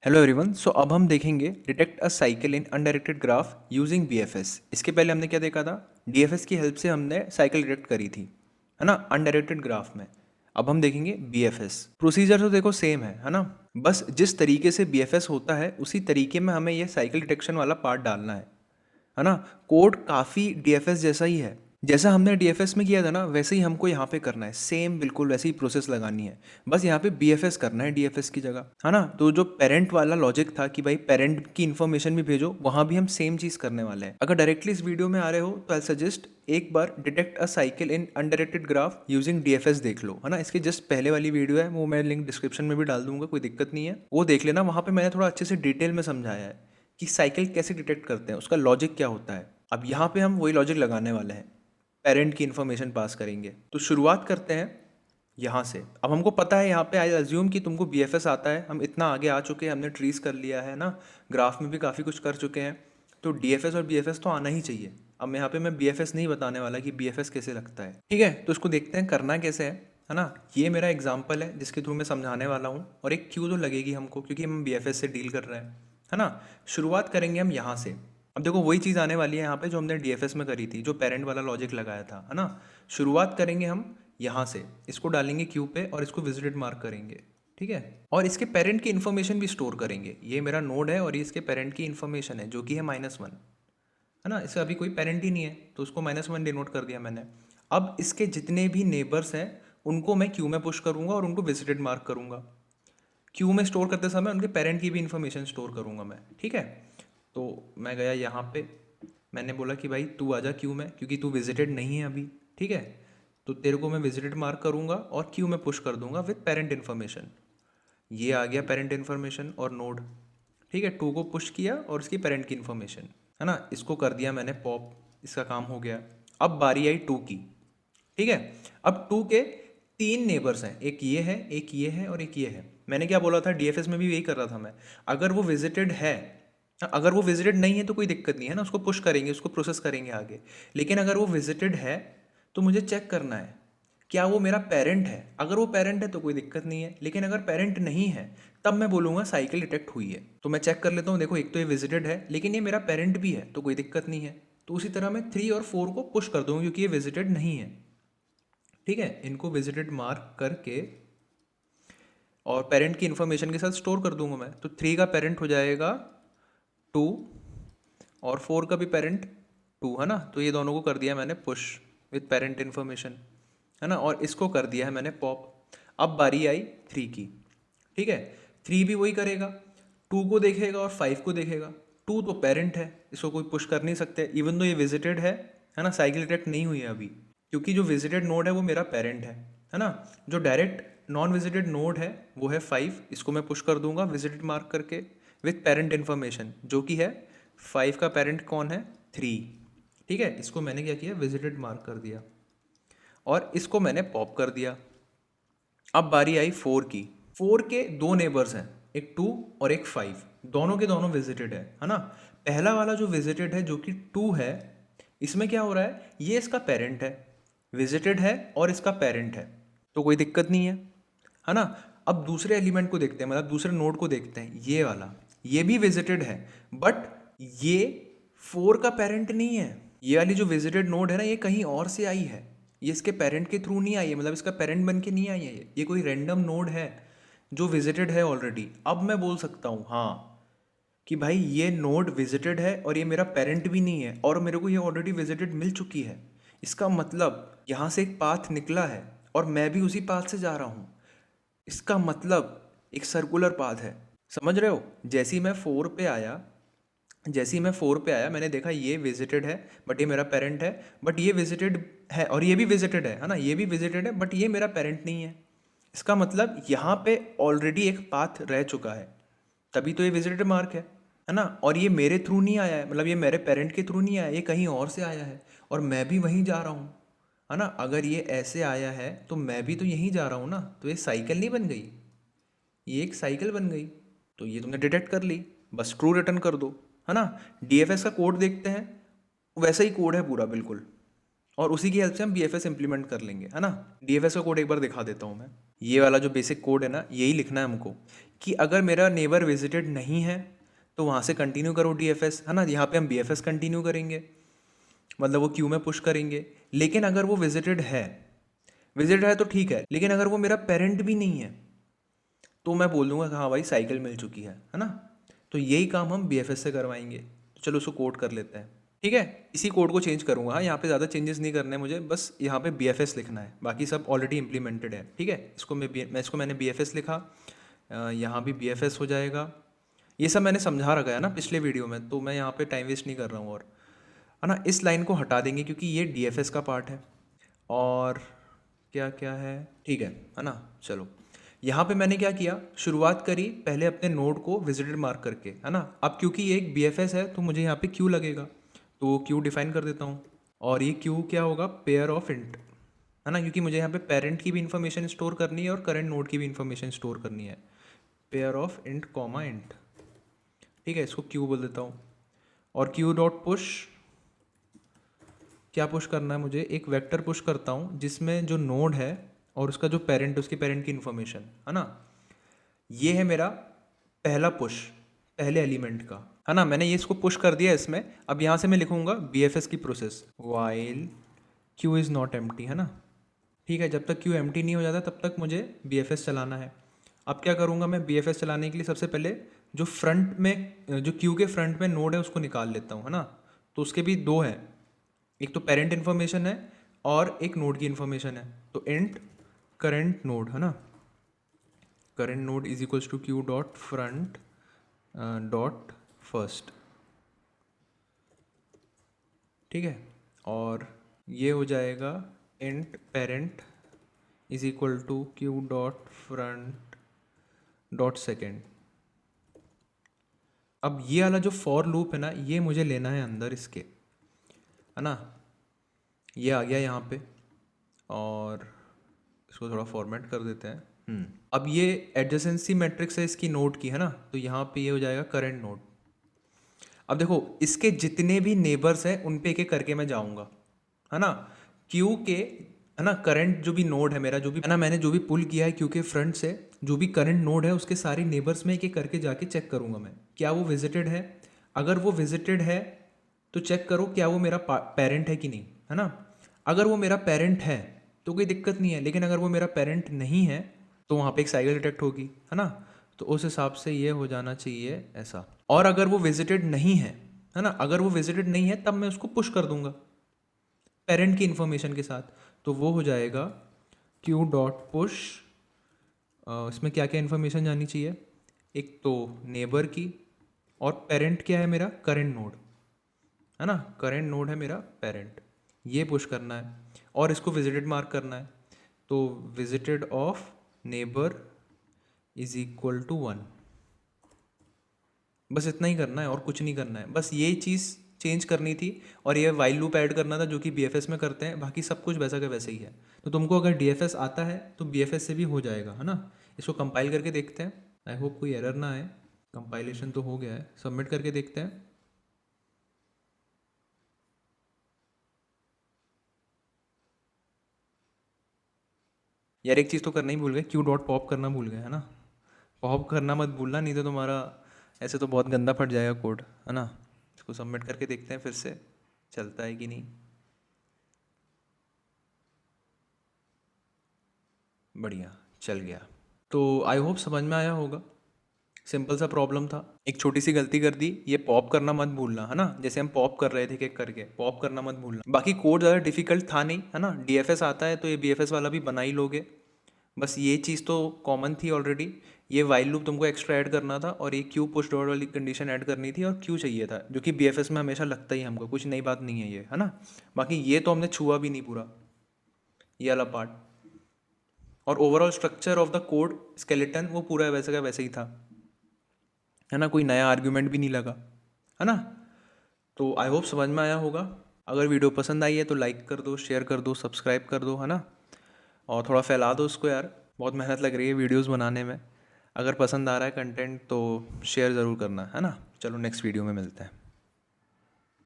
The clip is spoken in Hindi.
Hello everyone. सो अब हम देखेंगे detect a cycle in undirected graph using BFS. इसके पहले हमने क्या देखा था? डीएफएस की हेल्प से हमने साइकिल डिटेक्ट करी थी, है ना, अनडायरेक्टेड ग्राफ में। अब हम देखेंगे बीएफएस। प्रोसीजर तो देखो सेम है ना। बस जिस तरीके से बीएफएस होता है उसी तरीके में हमें ये साइकिल डिटेक्शन वाला पार्ट डालना है ना। कोड काफ़ी डीएफएस जैसा ही है। जैसा हमने डीएफएस में किया था ना, वैसे ही हमको यहाँ पे करना है। सेम बिल्कुल वैसी ही प्रोसेस लगानी है। बस यहाँ पे बीएफएस करना है डीएफएस की जगह, है ना। तो जो पेरेंट वाला लॉजिक था कि भाई पेरेंट की इन्फॉर्मेशन भी भेजो, वहाँ भी हम सेम चीज़ करने वाले हैं। अगर डायरेक्टली इस वीडियो में आ रहे हो तो आई सजेस्ट एक बार detect a cycle in undirected graph using DFS देख लो, है ना। इसके जस्ट पहले वाली वीडियो है, वो मैं लिंक डिस्क्रिप्शन में भी डाल दूंगा, कोई दिक्कत नहीं है, वो देख लेना। वहाँ पे मैंने थोड़ा अच्छे से डिटेल में समझाया है कि साइकिल कैसे डिटेक्ट करते हैं, उसका लॉजिक क्या होता है। अब यहाँ पे हम वही लॉजिक लगाने वाले हैं, पेरेंट की इन्फॉर्मेशन पास करेंगे। तो शुरुआत करते हैं यहाँ से। अब हमको पता है यहाँ पे, आई अज्यूम कि तुमको बीएफएस आता है। हम इतना आगे आ चुके हैं, हमने ट्रीज कर लिया है ना, ग्राफ में भी काफ़ी कुछ कर चुके हैं। तो डीएफएस और बीएफएस तो आना ही चाहिए। अब यहाँ पे मैं बीएफएस नहीं बताने वाला कि बीएफएस कैसे लगता है, ठीक है। तो इसको देखते हैं करना कैसे है ना। ये मेरा एग्जाम्पल है जिसके थ्रू मैं समझाने वाला हूँ, और एक क्यू तो लगेगी हमको क्योंकि हम बीएफएस से डील कर रहे हैं, है ना। शुरुआत करेंगे हम यहाँ से। अब देखो वही चीज़ आने वाली है यहाँ पे जो हमने डीएफएस में करी थी, जो पेरेंट वाला लॉजिक लगाया था, है ना। शुरुआत करेंगे हम यहाँ से, इसको डालेंगे क्यू पे और इसको विजिटेड मार्क करेंगे, ठीक है। और इसके पेरेंट की इन्फॉर्मेशन भी स्टोर करेंगे। ये मेरा नोड है और ये इसके पेरेंट की इन्फॉर्मेशन है जो कि है -1, है ना। इसका अभी कोई पेरेंट ही नहीं है तो उसको -1 डिनोट कर दिया मैंने। अब इसके जितने भी नेबर्स हैं उनको मैं क्यू में पुश करूंगा और उनको विजिटेड मार्क करूंगा। क्यू में स्टोर करते समय उनके पेरेंट की भी इन्फॉर्मेशन स्टोर करूंगा मैं, ठीक है। तो मैं गया यहाँ पे, मैंने बोला कि भाई तू आजा क्यू में क्योंकि तू विजिटेड नहीं है अभी, ठीक है। तो तेरे को मैं विजिटेड मार्क करूंगा और क्यू में पुश कर दूंगा विद पेरेंट इन्फॉर्मेशन। ये आ गया पेरेंट इन्फॉर्मेशन और नोड, ठीक है। टू को पुश किया और उसकी पेरेंट की इन्फॉर्मेशन, है ना। इसको कर दिया मैंने पॉप, इसका काम हो गया। अब बारी आई टू की, ठीक है। अब टू के 3 नेबर्स हैं, एक ये है, एक ये है और एक ये है। मैंने क्या बोला था, डीएफएस में भी यही कर रहा था मैं। अगर वो विजिटेड है, अगर वो विजिटेड नहीं है तो कोई दिक्कत नहीं है ना, उसको पुश करेंगे, उसको प्रोसेस करेंगे आगे। लेकिन अगर वो विजिटेड है तो मुझे चेक करना है क्या वो मेरा पेरेंट है। अगर वो पेरेंट है तो कोई दिक्कत नहीं है, लेकिन अगर पेरेंट नहीं है तब मैं बोलूँगा साइकिल डिटेक्ट हुई है। तो मैं चेक कर लेता हूँ, देखो एक तो ये विजिटेड है लेकिन ये मेरा पेरेंट भी है तो कोई दिक्कत नहीं है। तो उसी तरह मैं 3 और 4 को पुश कर दूंगा क्योंकि ये विजिटेड नहीं है, ठीक है। इनको विजिटेड मार्क करके और पेरेंट की इन्फॉर्मेशन के साथ स्टोर कर दूंगा मैं। तो 3 का पेरेंट हो जाएगा 2 और 4 का भी पेरेंट 2, है ना। तो ये दोनों को कर दिया मैंने पुश विथ पेरेंट इन्फॉर्मेशन, है ना। और इसको कर दिया है मैंने पॉप। अब बारी आई 3 की, ठीक है। 3 भी वही करेगा, 2 को देखेगा और 5 को देखेगा। 2 तो पेरेंट है, इसको कोई पुश कर नहीं सकते, इवन दो ये विजिटेड है ना। साइकिल डिटेक्ट नहीं हुई है अभी क्योंकि जो विजिटेड नोड है वो मेरा पेरेंट है ना। जो डायरेक्ट नॉन विजिटेड नोड है वो है 5, इसको मैं पुश कर दूंगा विजिटेड मार्क करके विथ पेरेंट इन्फॉर्मेशन, जो कि है 5 का पेरेंट कौन है, 3, ठीक है। इसको मैंने क्या किया, विजिटेड मार्क कर दिया और इसको मैंने पॉप कर दिया। अब बारी आई 4 की। 4 के 2 नेबर्स हैं, एक 2 और एक 5, दोनों के दोनों विजिटेड है ना। पहला वाला जो विजिटेड है जो कि 2 है, इसमें क्या हो रहा है, ये इसका पेरेंट है, विजिटेड है और इसका पेरेंट है, तो कोई दिक्कत नहीं है ना। अब दूसरे एलिमेंट को देखते हैं, मतलब दूसरे नोड को देखते हैं, ये वाला, ये भी विजिटेड है बट ये 4 का पेरेंट नहीं है। ये वाली जो विजिटेड नोड है ना, ये कहीं और से आई है, ये इसके पेरेंट के थ्रू नहीं आई है, मतलब इसका पेरेंट बन के नहीं आई है। ये कोई रैंडम नोड है जो विजिटेड है ऑलरेडी। अब मैं बोल सकता हूँ हाँ कि भाई ये नोड विजिटेड है और ये मेरा पेरेंट भी नहीं है और मेरे को ये ऑलरेडी विजिटेड मिल चुकी है। इसका मतलब यहाँ से एक पाथ निकला है और मैं भी उसी पाथ से जा रहा हूँ। इसका मतलब एक सर्कुलर पाथ है, समझ रहे हो। जैसे ही मैं 4 पे आया, जैसे ही मैं 4 पे आया, मैंने देखा ये विजिटेड है बट ये मेरा पेरेंट है, बट ये विजिटेड है और ये भी विजिटेड है ना, ये भी विजिटेड है बट ये मेरा पेरेंट नहीं है। इसका मतलब यहाँ पे ऑलरेडी एक पाथ रह चुका है, तभी तो ये विजिटेड मार्क है ना। और ये मेरे थ्रू नहीं आया है, मतलब ये मेरे पेरेंट के थ्रू नहीं आया, ये कहीं और से आया है और मैं भी वहीं जा रहा हूँ, है ना। अगर ये ऐसे आया है तो मैं भी तो यहीं जा रहा हूँ ना, तो ये साइकिल नहीं बन गई, ये एक साइकिल बन गई। तो ये तुमने डिटेक्ट कर ली, बस ट्रू रिटर्न कर दो, है ना। डीएफएस का कोड देखते हैं, वैसा ही कोड है पूरा बिल्कुल, और उसी की हेल्प से हम बीएफएस इंप्लीमेंट कर लेंगे, है ना। डीएफएस का कोड एक बार दिखा देता हूँ मैं। ये वाला जो बेसिक कोड है ना, यही लिखना है हमको कि अगर मेरा नेबर विजिटेड नहीं है तो वहाँ से कंटिन्यू करो DFS, है ना। यहाँ पे हम BFS कंटिन्यू करेंगे, मतलब वो क्यू में पुश करेंगे। लेकिन अगर वो विजिटेड है तो ठीक है, लेकिन अगर वो मेरा पेरेंट भी नहीं है तो मैं बोल दूंगा कि हाँ भाई साइकिल मिल चुकी है ना। तो यही काम हम BFS से करवाएंगे। तो चलो उसको कोड कर लेते हैं, ठीक है। इसी कोड को चेंज करूँगा, हाँ, यहाँ पे ज़्यादा चेंजेस नहीं करने मुझे, बस यहाँ पे BFS लिखना है, बाकी सब ऑलरेडी इम्प्लीमेंटेड है, ठीक है। मैंने BFS लिखा, यहाँ भी BFS हो जाएगा। ये सब मैंने समझा रखा है ना पिछले वीडियो में, तो मैं यहाँ पे टाइम वेस्ट नहीं कर रहा हूँ। और है ना, इस लाइन को हटा देंगे क्योंकि ये DFS का पार्ट है। और क्या क्या है, ठीक है ना। चलो यहाँ पे मैंने क्या किया, शुरुआत करी पहले अपने नोड को विजिटेड मार्क करके, है ना। अब क्योंकि ये एक BFS है तो मुझे यहाँ पे क्यू लगेगा, तो क्यू डिफाइन कर देता हूँ। और ये क्यू क्या होगा, पेयर ऑफ इंट, है ना, क्योंकि मुझे यहाँ पे पेरेंट की भी इंफॉर्मेशन स्टोर करनी है और करंट नोड की भी इंफॉर्मेशन स्टोर करनी है। Pair of int comma int, ठीक है, इसको क्यू बोल देता हूँ। और क्यू डॉट पुश, क्या पुश करना है मुझे, एक वेक्टर पुश करता हूँ जिसमें जो नोड है और उसका जो पेरेंट, उसके पेरेंट की इन्फॉर्मेशन, है ना। ये है मेरा पहला पुश, पहले एलिमेंट का, है ना। मैंने ये इसको पुश कर दिया इसमें। अब यहाँ से मैं लिखूँगा BFS की process, while Q is not empty, है ना। ठीक है, जब तक क्यू एम्प्टी नहीं हो जाता तब तक मुझे BFS चलाना है। अब क्या करूँगा मैं, BFS चलाने के लिए सबसे पहले जो फ्रंट में, जो क्यू के फ्रंट में नोड है उसको निकाल लेता हूँ, है ना। तो उसके भी दो हैं, एक तो पेरेंट इन्फॉर्मेशन है और एक नोड की इन्फॉर्मेशन है। तो इंट करेंट नोड, है ना, current node is equals to Q dot front dot first, ठीक है। और ये हो जाएगा int parent is equal to Q dot front dot second. अब ये वाला जो फॉर लूप है ना, ये मुझे लेना है अंदर इसके, है ना। ये आ गया यहाँ पे, और इसको थोड़ा फॉर्मेट कर देते हैं। अब ये एडजेसेंसी मैट्रिक्स है इसकी नोड की, है ना। तो यहाँ पे ये हो जाएगा करंट नोड। अब देखो इसके जितने भी नेबर्स हैं उन पे एक एक करके मैं जाऊँगा, है ना। क्यू के, है ना, करंट जो भी नोड है मेरा, जो भी, है ना, मैंने जो भी पुल किया है क्यू के फ्रंट से, जो भी करंट नोड है उसके सारे नेबर्स में एक एक करके जाके चेक करूँगा मैं, क्या वो विजिटेड है। अगर वो विजिटेड है तो चेक करो क्या वो मेरा पेरेंट है कि नहीं, है ना। अगर वो मेरा पेरेंट है तो कोई दिक्कत नहीं है, लेकिन अगर वो मेरा पेरेंट नहीं है तो वहाँ पे एक साइकिल डिटेक्ट होगी, है ना। तो उस हिसाब से ये हो जाना चाहिए ऐसा। और अगर वो विजिटेड नहीं है ना, अगर वो विजिटेड नहीं है तब मैं उसको पुश कर दूंगा पेरेंट की इन्फॉर्मेशन के साथ। तो वो हो जाएगा क्यू डॉट पुश, इसमें क्या क्या इन्फॉर्मेशन जानी चाहिए, एक तो नेबर की, और पेरेंट क्या है मेरा, करेंट नोड, है ना, करेंट नोड है मेरा पेरेंट, ये पुश करना है। और इसको विजिटेड मार्क करना है, तो visited of neighbour is equal to 1। बस इतना ही करना है और कुछ नहीं करना है, बस ये चीज़ चेंज करनी थी। और ये वाइल लूप ऐड करना था जो कि BFS में करते हैं, बाकी सब कुछ वैसा का वैसा ही है। तो तुमको अगर DFS आता है तो BFS से भी हो जाएगा, है ना। इसको कंपाइल करके देखते हैं, आई होप कोई एरर ना आए। कंपाइलेशन तो हो गया है, सबमिट करके देखते हैं। यार एक चीज़ तो करना ही भूल गए, क्यू डॉट पॉप करना भूल गए, है ना। पॉप करना मत भूलना, नहीं तो तुम्हारा ऐसे तो बहुत गंदा फट जाएगा कोड, है ना। इसको सबमिट करके देखते हैं फिर से चलता है कि नहीं। बढ़िया, चल गया। तो आई होप समझ में आया होगा, सिंपल सा प्रॉब्लम था। एक छोटी सी गलती कर दी, ये पॉप करना मत भूलना, है ना। जैसे हम पॉप कर रहे थे एक करके, पॉप करना मत भूलना। बाकी कोड ज़्यादा डिफिकल्ट था नहीं, है ना। DFS आता है तो ये BFS वाला भी बना ही लोगे। बस ये चीज़ तो कॉमन थी ऑलरेडी। ये वाइल लूप तुमको एक्स्ट्रा ऐड करना था, और ये क्यू पुश डॉट वाली कंडीशन ऐड करनी थी, और क्यू चाहिए था जो कि BFS में हमेशा लगता ही हमको, कुछ नई बात नहीं है ये, है ना। बाकी ये तो हमने छुआ भी नहीं पूरा, ये वाला पार्ट। और overall structure of the code skeleton वो पूरा वैसे का वैसे ही था, है ना। कोई नया आर्ग्यूमेंट भी नहीं लगा, है ना। तो आई होप समझ में आया होगा। अगर वीडियो पसंद आई है तो लाइक कर दो, शेयर कर दो, सब्सक्राइब कर दो, है ना। और थोड़ा फैला दो उसको यार, बहुत मेहनत लग रही है वीडियोस बनाने में। अगर पसंद आ रहा है कंटेंट तो शेयर ज़रूर करना, है ना। चलो नेक्स्ट वीडियो में मिलते हैं।